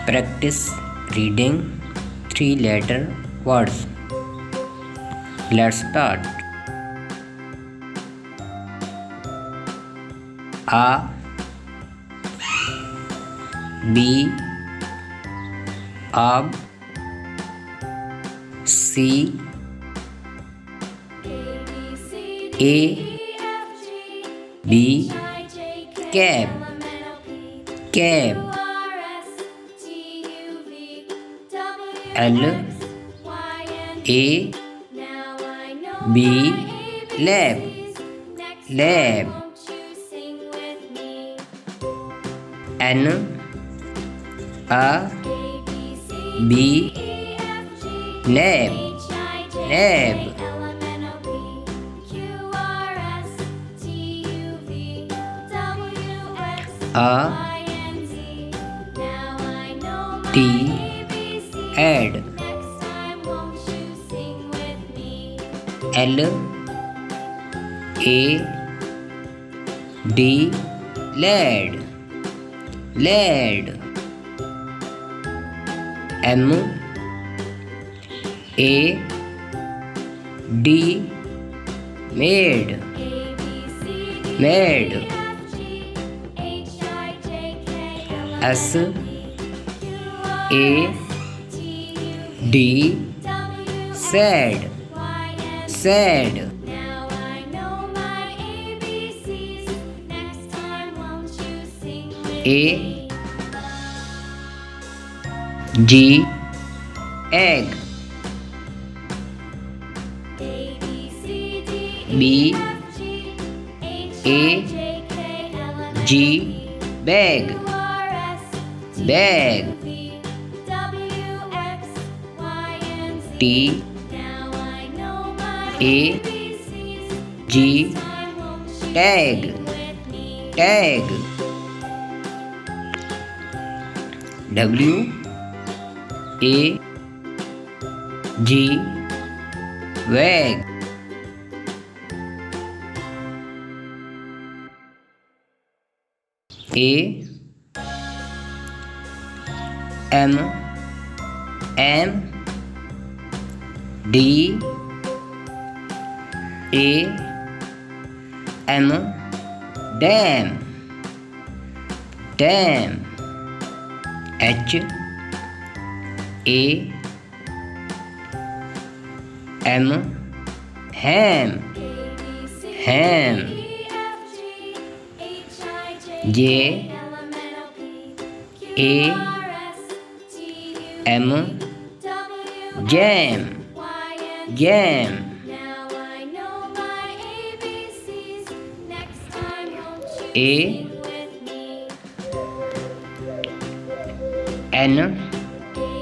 Practice reading 3-letter words. Let's start. A, B, ab, C, A, B, cab, cab, L, A, B, lab, lab, N, A, B, nab, nab, A, T, add, L, A, D, lad, lad, M, A, D, maid, maid, S, A, D, sad, sad, A, G, egg, B, A, G, bag, bag, T, A, G, tag, tag, W, A, G, wag, A, M, D, A, M, dam, dam, H, A, M, ham, ham, J, A, M, jam, jam, A,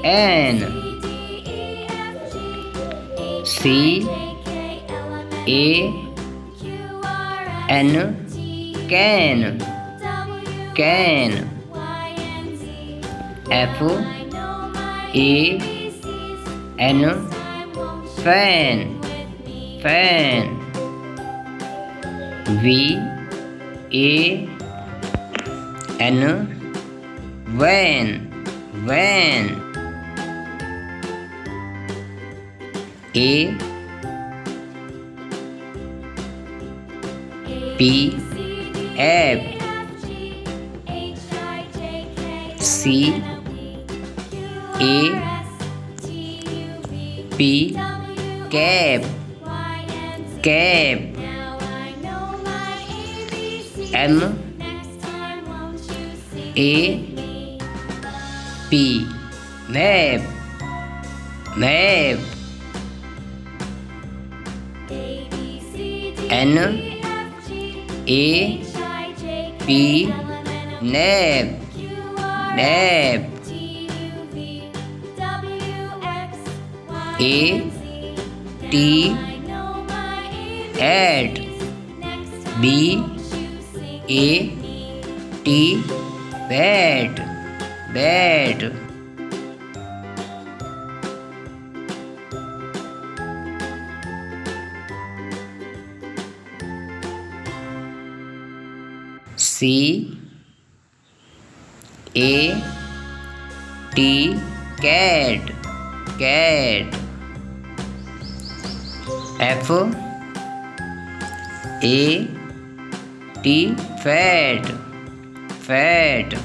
N, C, A, N, can, can, F, A, N, fan, fan, V, A, N, van, van, A, P, app, C, A, P, cab, cab, M, A, P, map, map, N, A, P, nap, nap, A, T, add, B, A, T, bed, bed, C, A, T cat, cat. F A T fat, fat.